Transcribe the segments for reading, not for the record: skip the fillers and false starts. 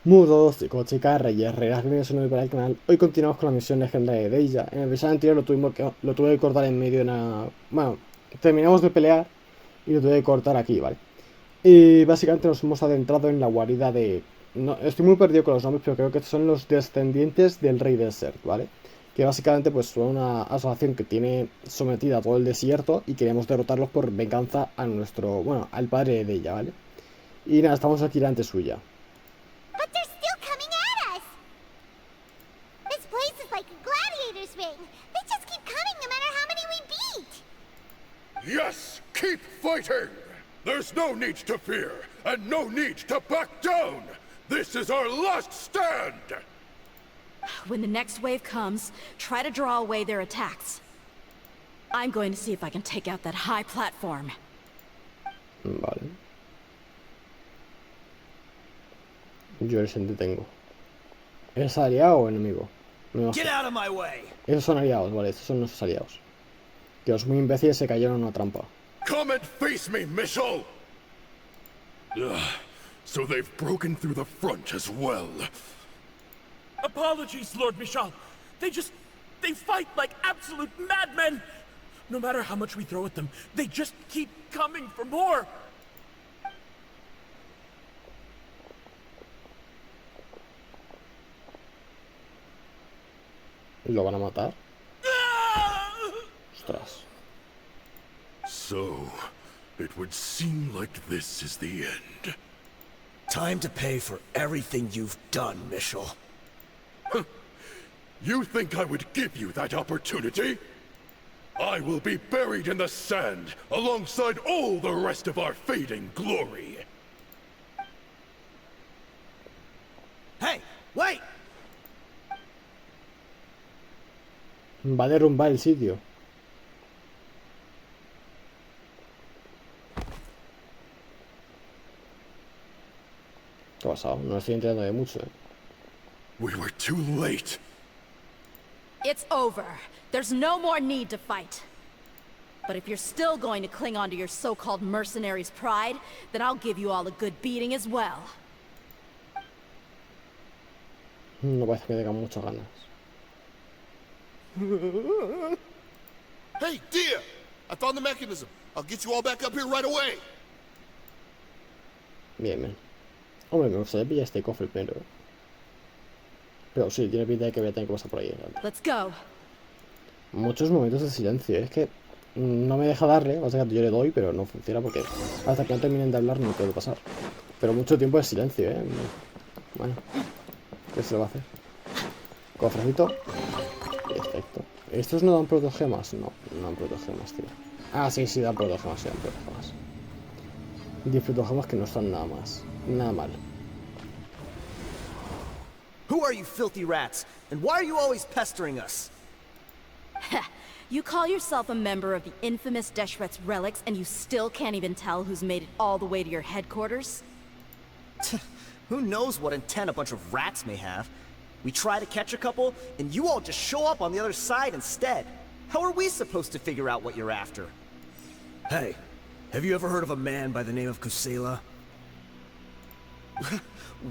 Mudos, chicos, reyes, reinas, bienvenidos a un nuevo para el canal. Hoy continuamos con la misión legendaria de Dehya. En el episodio anterior lo tuve que cortar en medio de una... Bueno, terminamos de pelear y lo tuve que cortar aquí, ¿vale? Y básicamente nos hemos adentrado en la guarida de... No, estoy muy perdido con los nombres, pero creo que son los descendientes del Rey del Desert, ¿vale? Que básicamente pues son una asociación que tiene sometida a todo el desierto y queremos derrotarlos por venganza a nuestro... Bueno, al padre de Dehya, ¿vale? Y nada, estamos aquí delante suya. But they're still coming at us! This place is like a gladiator's ring. They just keep coming no matter how many we beat! Yes! Keep fighting! There's no need to fear, and no need to back down! This is our last stand! When the next wave comes, try to draw away their attacks. I'm going to see if I can take out that high platform. Vale. Yo el tengo. ¿Es aliado o enemigo? No sé. Esos son aliados, vale, estos son nuestros aliados. Que los muy imbéciles se cayeron en una trampa. Come and face me, Mitchell! So they've broken through the front as well. Apologies, Lord Michal. They fight like absolute madmen. No matter how much we throw at them, they just keep coming for more. ¿Lo van a matar? Ostras. So, it would seem like this is the end. Time to pay for everything you've done, Mitchell. You think I would give you that opportunity? I will be buried in the sand, alongside all the rest of our fading glory. Hey, wait! Va a derrumbar el sitio. ¿Qué ha pasado? No estoy enterando de mucho, We were too late. It's over. There's no more need to fight. But if you're still going to cling on to your so-called mercenary's pride, then I'll give you all a good beating as well. No parece que tenga muchas ganas. Hey, Dehya! I found the mechanism. I'll get you all back up here right away. Bien, bien. Hombre, me gustaría pillar este cofre primero. Pero sí, tiene pinta de que voy a tener que pasar por ahí. Let's go. Muchos momentos de silencio. Es que no me deja darle. O sea, yo le doy, pero no funciona porque hasta que no terminen de hablar no puedo pasar. Pero mucho tiempo de silencio, ¿eh? Bueno, ¿qué se lo va a hacer? Cofrecito. Perfecto. ¿Estos no dan protogemas? No, no dan protogemas, tío. Ah, sí, sí dan protogemas, sí dan protogemas. 10 protogemas que no están nada más. Nada mal. Who are you filthy rats? And why are you always pestering us? You call yourself a member of the infamous Deshret's relics, and you still can't even tell who's made it all the way to your headquarters? Who knows what intent a bunch of rats may have? We try to catch a couple, and you all just show up on the other side instead. How are we supposed to figure out what you're after? Hey, have you ever heard of a man by the name of Kusela?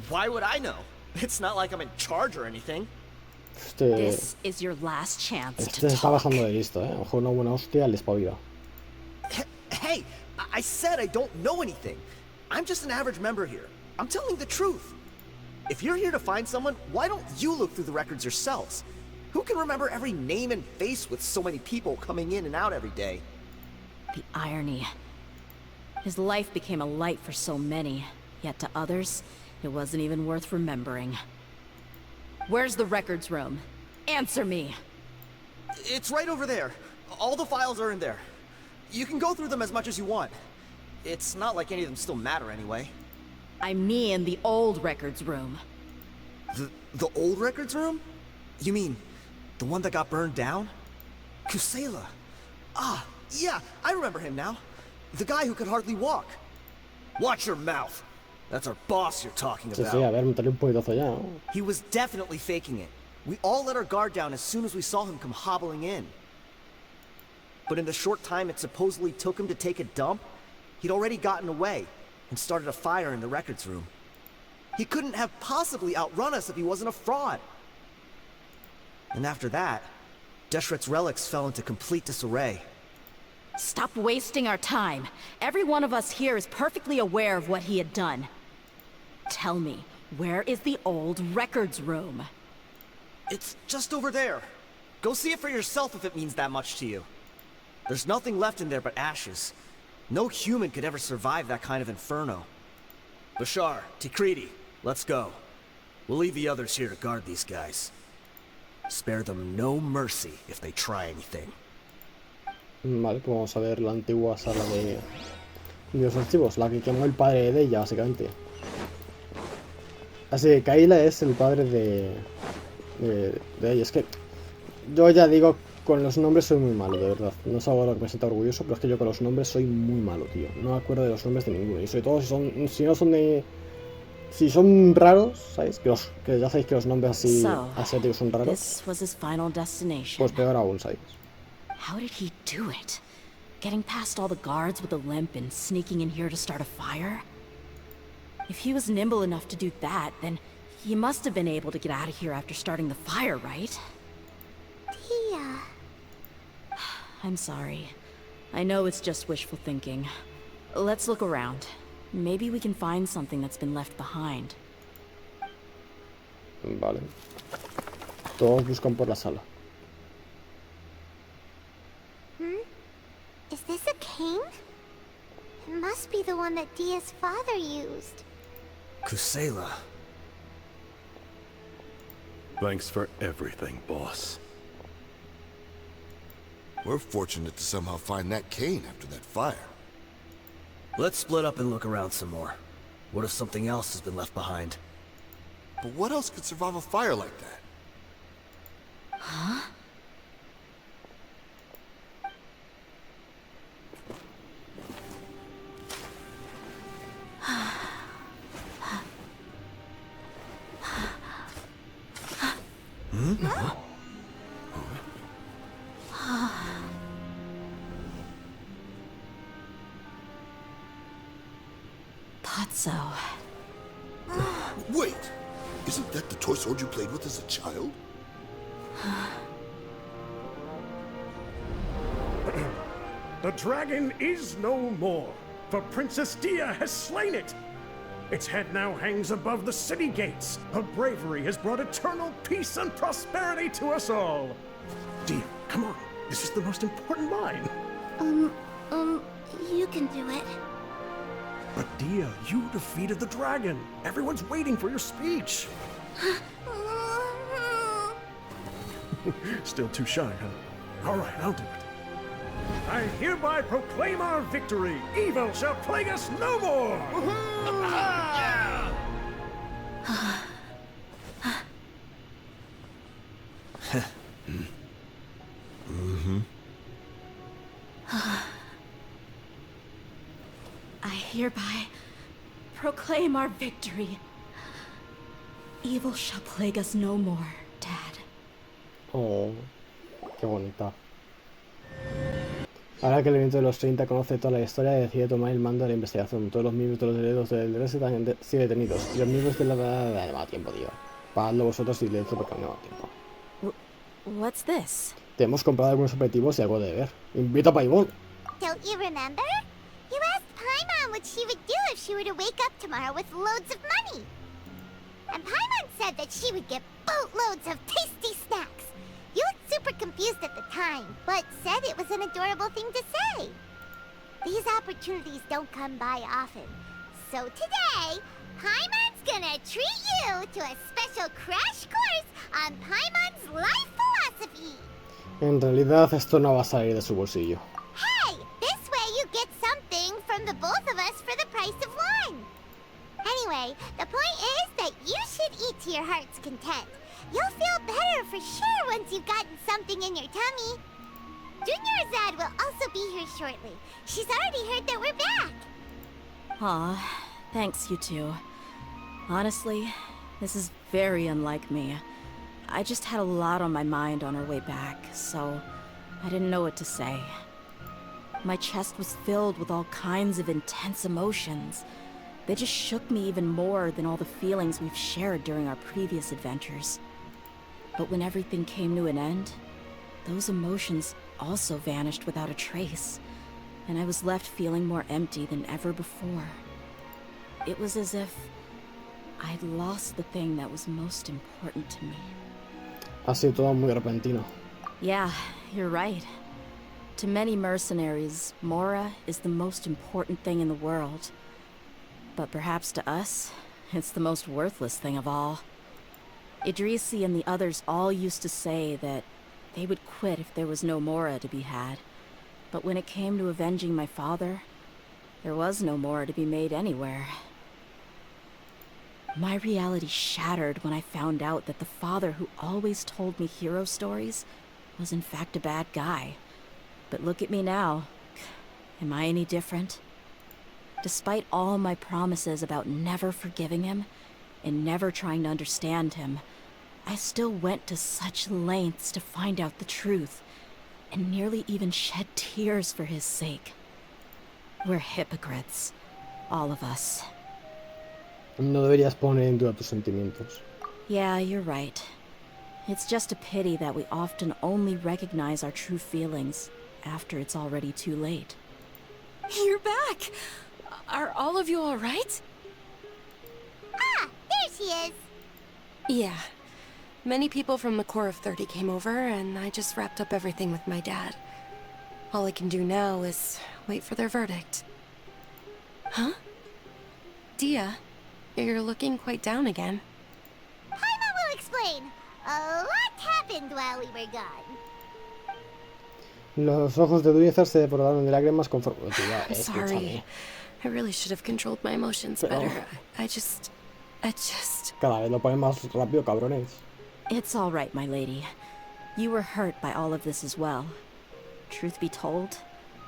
Why would I know? It's not like I'm in charge or anything. This is your last chance Este to se está talk. bajando de listo, ¿eh? Ojo, una buena hostia le espabila. Hey, I said I don't know anything. I'm just an average member here. I'm telling the truth. If you're here to find someone, why don't you look through the records yourselves? Who can remember every name and face with so many people coming in and out every day? The irony. His life became a light for so many, yet to others, it wasn't even worth remembering. Where's the records room? Answer me! It's right over there. All the files are in there. You can go through them as much as you want. It's not like any of them still matter anyway. I mean the old records room. The old records room? You mean, the one that got burned down? Kusela. Ah, yeah, I remember him now. The guy who could hardly walk. Watch your mouth. That's our boss you're talking Sí, about. sí, a ver, meterle un puñetazo ya, ¿no? He was definitely faking it. We all let our guard down as soon as we saw him come hobbling in. But in the short time it supposedly took him to take a dump, he'd already gotten away and started a fire in the records room. He couldn't have possibly outrun us if he wasn't a fraud. And after that, Deshret's relics fell into complete disarray. Stop wasting our time. Every one of us here is perfectly aware of what he had done. Tell me, where is the old records room? It's just over there. Go see it for yourself if it means that much to you. There's nothing left in there but ashes. No human could ever survive that kind of inferno. Bashar, Tikriti, let's go. We'll leave the others here to guard these guys. Spare them no mercy if they try anything. Vale, pues vamos a ver la antigua sala de los archivos, la que quemó el padre de Dehya, básicamente. Así que Kaila es el padre de ella. Es que yo ya digo, con los nombres soy muy malo, de verdad. No es algo de lo que me sienta orgulloso, pero es que yo con los nombres soy muy malo, tío. No me acuerdo de los nombres de ninguno. Y sobre todo si no son de... Si son raros, ¿sabéis? Que ya sabéis que los nombres así asiáticos son raros. Pues peor aún, ¿sabéis? How did he do it? Getting past all the guards with a limp and sneaking in here to start a fire? If he was nimble enough to do that, then he must have been able to get out of here after starting the fire, right? Dehya. I'm sorry. I know it's just wishful thinking. Let's look around. Maybe we can find something that's been left behind. Vale. Todos buscan por la sala. Is this a cane? It must be the one that Dehya's father used. Kusela. Thanks for everything, boss. We're fortunate to somehow find that cane after that fire. Let's split up and look around some more. What if something else has been left behind? But what else could survive a fire like that? Huh? Thought so. Wait! Isn't that the toy sword you played with as a child? The dragon is no more, for Princess Dehya has slain it. Its head now hangs above the city gates. Her bravery has brought eternal peace and prosperity to us all. Dehya, come on. This is the most important line. You can do it. But Dehya, you defeated the dragon. Everyone's waiting for your speech. Still too shy, huh? All right, I'll do it. I hereby proclaim our victory. Evil shall plague us no more. I hereby proclaim our victory. Evil shall plague us no more, Dad. Oh, qué bonita. Ahora que el evento de los 30 conoce toda la historia, decide tomar el mando de la investigación. Todos los miembros de los herederos del DRS están sido detenidos. Y los miembros de la... No va tiempo, tío. Pagadlo vosotros y le dejo porque no va tiempo. What's this? Te hemos comprado algunos objetivos y algo de ver. Invita a Paimon. Don't you remember? You asked Paimon what she would do if she were to wake up tomorrow with loads of money. And Paimon said that she would get boatloads of tasty snacks. You looked super confused at the time, but said it was an adorable thing to say. These opportunities don't come by often. So today, Paimon's gonna treat you to a special crash course on Paimon's life philosophy. En realidad esto no va a salir de su bolsillo. Hey, this way you get something from the both of us for the price of one. Anyway, the point is that you should eat to your heart's content. You'll feel better for sure once you've gotten something in your tummy. Junior Azad will also be here shortly. She's already heard that we're back. Aw, thanks you two. Honestly, this is very unlike me. I just had a lot on my mind on our way back, so I didn't know what to say. My chest was filled with all kinds of intense emotions. They just shook me even more than all the feelings we've shared during our previous adventures. But when everything came to an end, those emotions also vanished without a trace, and I was left feeling more empty than ever before. It was as if I'd lost the thing that was most important to me. Ha sido todo muy repentino. Yeah, you're right. To many mercenaries, Mora is the most important thing in the world. But perhaps to us, it's the most worthless thing of all. Idrisi and the others all used to say that they would quit if there was no Mora to be had. But when it came to avenging my father, there was no Mora to be made anywhere. My reality shattered when I found out that the father who always told me hero stories was in fact a bad guy. But look at me now. Am I any different? Despite all my promises about never forgiving him and never trying to understand him, I still went to such lengths to find out the truth, and nearly even shed tears for his sake. We're hypocrites, all of us. No deberías poner en duda tus sentimientos. Yeah, you're right. It's just a pity that we often only recognize our true feelings after it's already too late. You're back! Are all of you alright? Ah, there she is. Yeah. Many people from the Corps of 30 came over, and I just wrapped up everything with my dad. All I can do now is wait for their verdict. Huh? Dehya, you're looking quite down again. Paimon will explain. A lot happened while we were gone. Los ojos de Dehya se desbordaron de lágrimas conforme... I'm sorry. I really should have controlled my emotions better. I just... Cada vez lo ponen más rápido, cabrones. It's all right, my lady. You were hurt by all of this as well. Truth be told,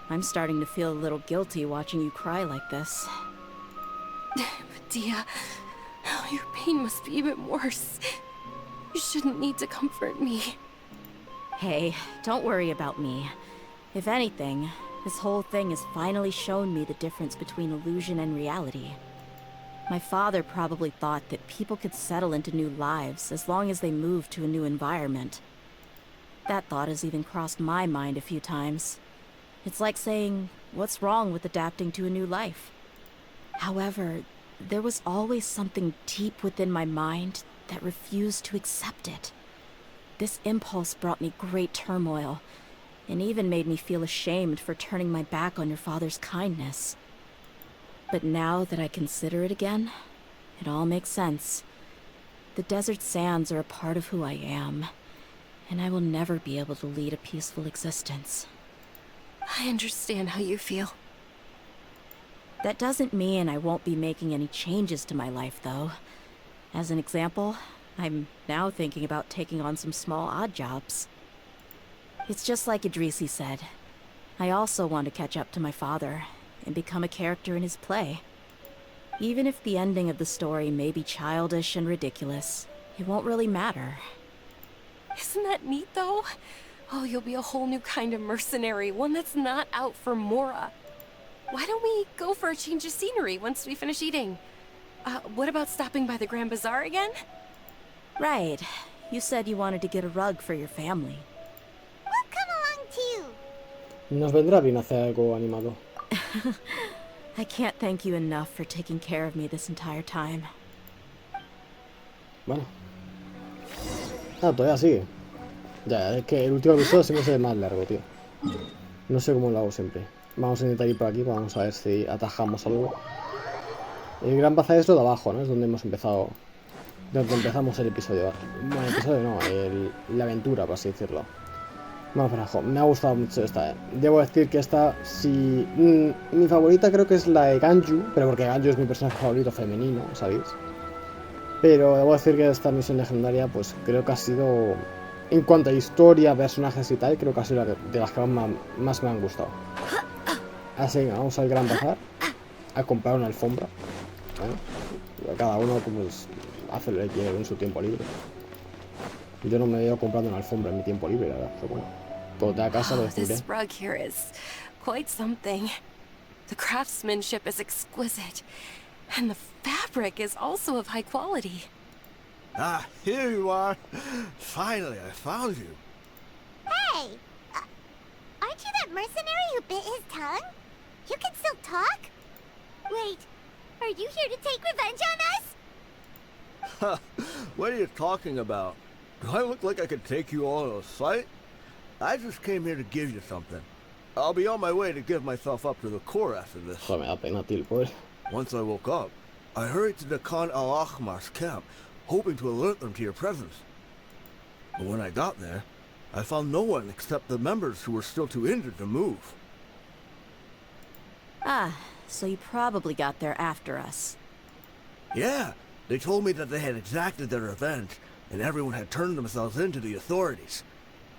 I'm starting to feel a little guilty watching you cry like this. But Dehya, your pain must be even worse. You shouldn't need to comfort me. Hey, don't worry about me. If anything, this whole thing has finally shown me the difference between illusion and reality. My father probably thought that people could settle into new lives as long as they moved to a new environment. That thought has even crossed my mind a few times. It's like saying, what's wrong with adapting to a new life? However, there was always something deep within my mind that refused to accept it. This impulse brought me great turmoil, and even made me feel ashamed for turning my back on your father's kindness. But now that I consider it again, it all makes sense. The desert sands are a part of who I am, and I will never be able to lead a peaceful existence. I understand how you feel. That doesn't mean I won't be making any changes to my life, though. As an example, I'm now thinking about taking on some small odd jobs. It's just like Idrisi said. I also want to catch up to my father and become a character in his play. Even if the ending of the story may be childish and ridiculous, it won't really matter. Isn't that neat, though? Oh, you'll be a whole new kind of mercenary, one that's not out for Mora. Why don't we go for a change of scenery once we finish eating? What about stopping by the Grand Bazaar again? Right. You said you wanted to get a rug for your family. We'll come along too. Nos vendrá bien hacer algo animado. I can't thank you enough for taking care of me this entire time. Bueno. Ah, todavía sigue. Ya, es que el último episodio siempre se ve más largo, tío. No sé cómo lo hago siempre. Vamos a intentar ir por aquí, vamos a ver si atajamos algo. El gran bazar es lo de abajo, ¿no? Es donde hemos empezado. Donde empezamos el episodio. Bueno, el episodio no, la aventura, por así decirlo. Vamos para abajo. Me ha gustado mucho esta, Debo decir que esta, si... mi favorita creo que es la de Ganju, pero porque Ganju es mi personaje favorito femenino, ¿sabéis? Pero debo decir que esta misión legendaria, pues creo que ha sido... En cuanto a historia, personajes y tal, creo que ha sido de las que más me han gustado. Así que vamos al gran bazar a comprar una alfombra. Bueno, cada uno pues, hace lo que quiere en su tiempo libre. Yo no me veo comprando una alfombra en mi tiempo libre, la verdad, pero bueno. Cuando te a casa lo descubriré. This rug here is quite something. The craftsmanship is exquisite, And the fabric is also of high quality. Ah, here you are. Finally, I found you. Hey! Aren't you that mercenary who bit his tongue? You can still talk? Wait, are you here to take revenge on us? What are you talking about? Do I look like I could take you all in a fight? I just came here to give you something. I'll be on my way to give myself up to the Corps after this. Joder, me da pena, tío, el pobre. Once I woke up, I hurried to the Khan al-Ahmar's camp, hoping to alert them to your presence. But when I got there, I found no one except the members who were still too injured to move. Ah, so you probably got there after us. Yeah, they told me that they had exacted their revenge, and everyone had turned themselves in to the authorities.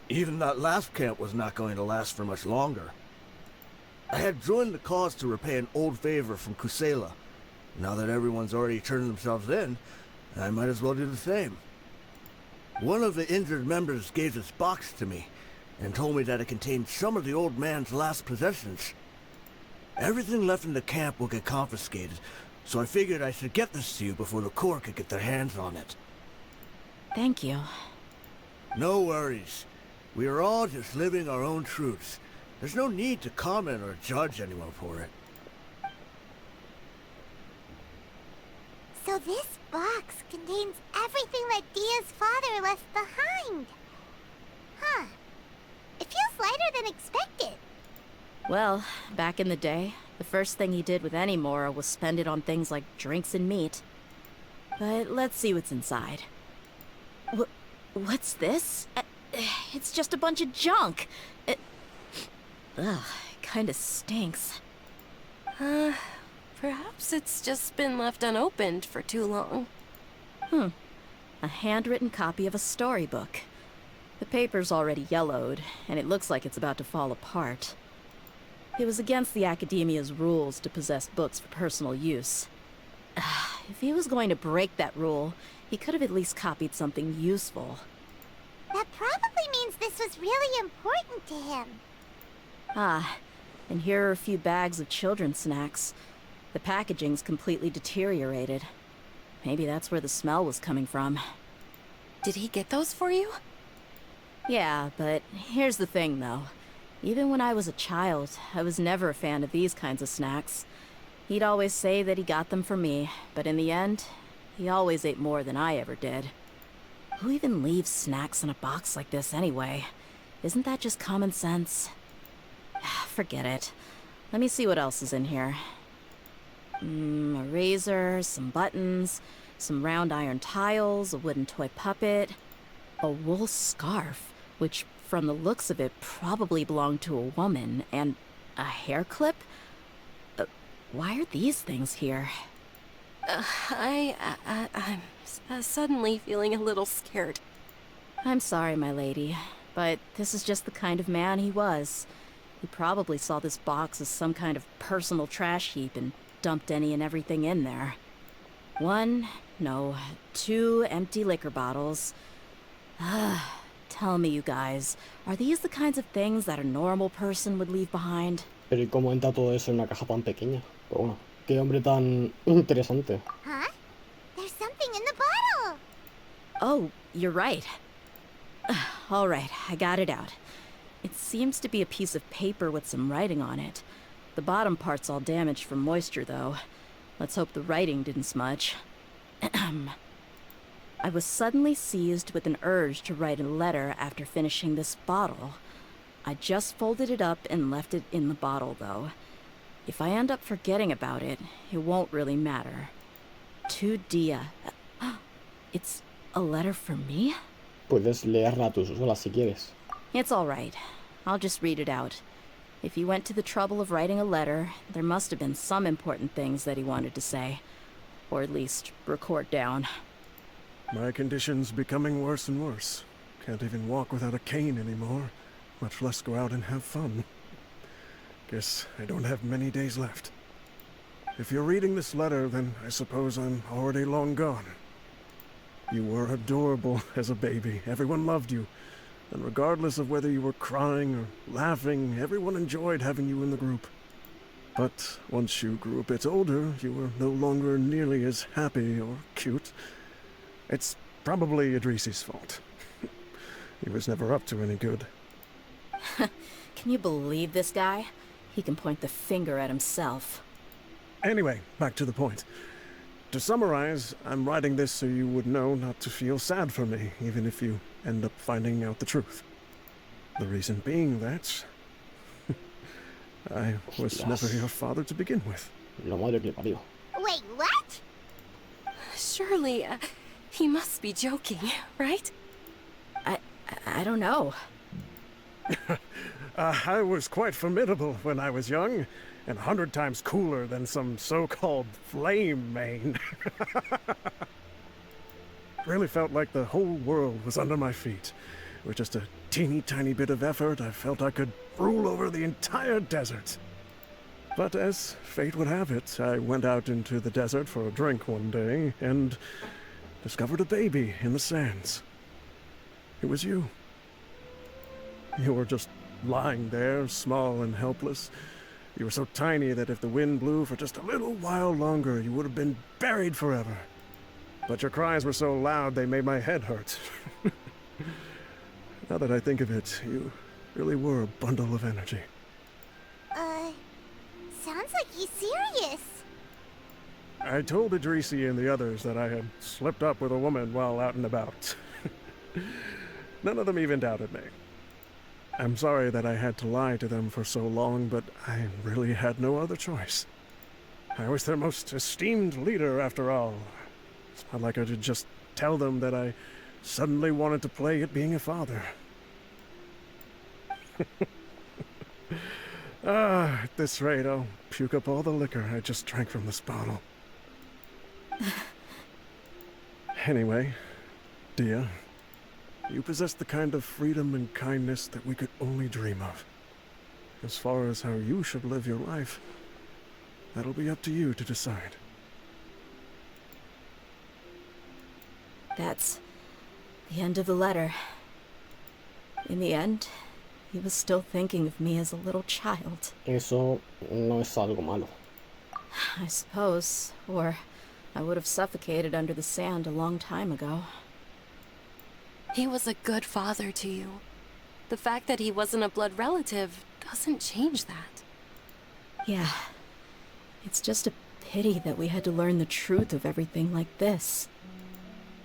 Even that last camp was not going to last for much longer. I had joined the cause to repay an old favor from Kusela. Now that everyone's already turned themselves in, I might as well do the same. One of the injured members gave this box to me, and told me that it contained some of the old man's last possessions. Everything left in the camp will get confiscated, so I figured I should get this to you before the Corps could get their hands on it. Thank you. No worries. We are all just living our own truths. There's no need to comment or judge anyone for it. So this box contains everything that Dehya's father left behind. Huh. It feels lighter than expected. Well, back in the day, the first thing he did with any Mora was spend it on things like drinks and meat. But let's see what's inside. What's this? It's just a bunch of junk. Ugh, it kinda stinks. Perhaps it's just been left unopened for too long. A handwritten copy of a storybook. The paper's already yellowed, and it looks like it's about to fall apart. It was against the Academia's rules to possess books for personal use. If he was going to break that rule, he could have at least copied something useful. That probably means this was really important to him. Ah, and here are a few bags of children's snacks. The packaging's completely deteriorated. Maybe that's where the smell was coming from. Did he get those for you? Yeah, but here's the thing, though. Even when I was a child, I was never a fan of these kinds of snacks. He'd always say that he got them for me, but in the end, he always ate more than I ever did. Who even leaves snacks in a box like this anyway? Isn't that just common sense? Forget it. Let me see what else is in here. A razor, some buttons, some round iron tiles, a wooden toy puppet, a wool scarf, which from the looks of it probably belonged to a woman, and a hair clip? Why are these things here? I'm suddenly feeling a little scared. I'm sorry, my lady, but this is just the kind of man he was. He probably saw this box as some kind of personal trash heap and dumped any and everything in there. 2 empty liquor bottles. Tell me, you guys, are these the kinds of things that a normal person would leave behind? Pero ¿y cómo entra todo eso en una caja tan pequeña? Pero bueno, qué hombre tan interesante. Huh? There's something in the bottle! Oh, you're right. All right, I got it out. It seems to be a piece of paper with some writing on it. The bottom part's all damaged from moisture, though. Let's hope the writing didn't smudge. I was suddenly seized with an urge to write a letter after finishing this bottle. I just folded it up and left it in the bottle, though. If I end up forgetting about it, it won't really matter. To Dehya. It's a letter for me? Puedes leerla tú sola si quieres. It's all right. I'll just read it out. If he went to the trouble of writing a letter, there must have been some important things that he wanted to say. Or at least record down. My condition's becoming worse and worse. Can't even walk without a cane anymore, much less go out and have fun. Guess I don't have many days left. If you're reading this letter, then I suppose I'm already long gone. You were adorable as a baby. Everyone loved you. And regardless of whether you were crying or laughing, everyone enjoyed having you in the group. But once you grew a bit older, you were no longer nearly as happy or cute. It's probably Idrisi's fault. He was never up to any good. Can you believe this guy? He can point the finger at himself. Anyway, back to the point. To summarize, I'm writing this so you would know not to feel sad for me, even if you end up finding out the truth. The reason being that I was never your father to begin with. La madre que le parió. Wait, what? Surely, he must be joking, right? I don't know. I was quite formidable when I was young, and 100 times cooler than some so-called flame main. Really felt like the whole world was under my feet. With just a teeny tiny bit of effort, I felt I could rule over the entire desert. But as fate would have it, I went out into the desert for a drink one day, and discovered a baby in the sands. It was you. You were just lying there, small and helpless. You were so tiny that if the wind blew for just a little while longer, you would have been buried forever. But your cries were so loud they made my head hurt. Now that I think of it, you really were a bundle of energy. Sounds like he's serious. I told Idrisi and the others that I had slipped up with a woman while out and about. None of them even doubted me. I'm sorry that I had to lie to them for so long, but I really had no other choice. I was their most esteemed leader, after all. It's not like I could just tell them that I suddenly wanted to play at being a father. At this rate, I'll puke up all the liquor I just drank from this bottle. Anyway, Dehya, you possess the kind of freedom and kindness that we could only dream of. As far as how you should live your life, that'll be up to you to decide. That's the end of the letter. In the end, he was still thinking of me as a little child. Eso no es algo malo. I suppose, or I would have suffocated under the sand a long time ago. He was a good father to you. The fact that he wasn't a blood relative doesn't change that. Yeah. It's just a pity that we had to learn the truth of everything like this.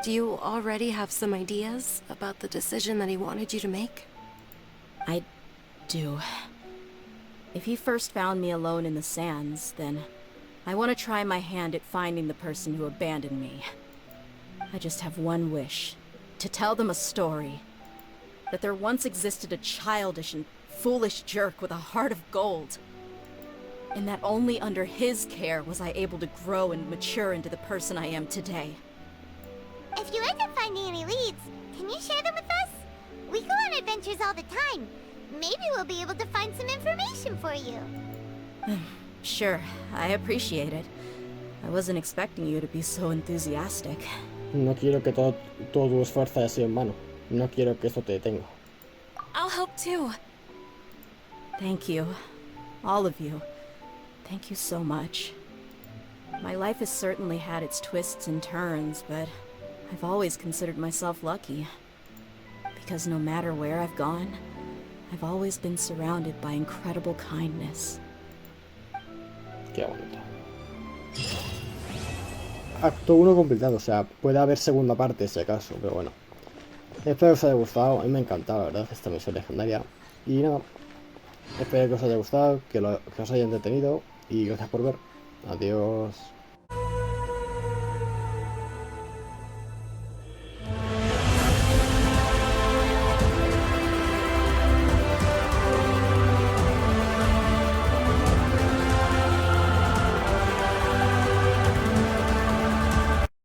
Do you already have some ideas about the decision that he wanted you to make? I do. If he first found me alone in the sands, then I want to try my hand at finding the person who abandoned me. I just have one wish. To tell them a story. That there once existed a childish and foolish jerk with a heart of gold. And that only under his care was I able to grow and mature into the person I am today. If you end up finding any leads, can you share them with us? We go on adventures all the time. Maybe we'll be able to find some information for you. Sure, I appreciate it. I wasn't expecting you to be so enthusiastic. No quiero que todo tu esfuerzo haya sido en vano. No quiero que esto te detenga. I'll help too. Thank you. All of you. Thank you so much. My life has certainly had its twists and turns, but I've always considered myself lucky. Because no matter where I've gone, I've always been surrounded by incredible kindness. Qué bonito. Acto 1 completado, o sea, puede haber segunda parte si acaso, pero bueno. Espero que os haya gustado, a mí me ha encantado, la verdad, esta misión legendaria. Y nada, espero que os haya gustado, que os haya entretenido y gracias por ver. Adiós.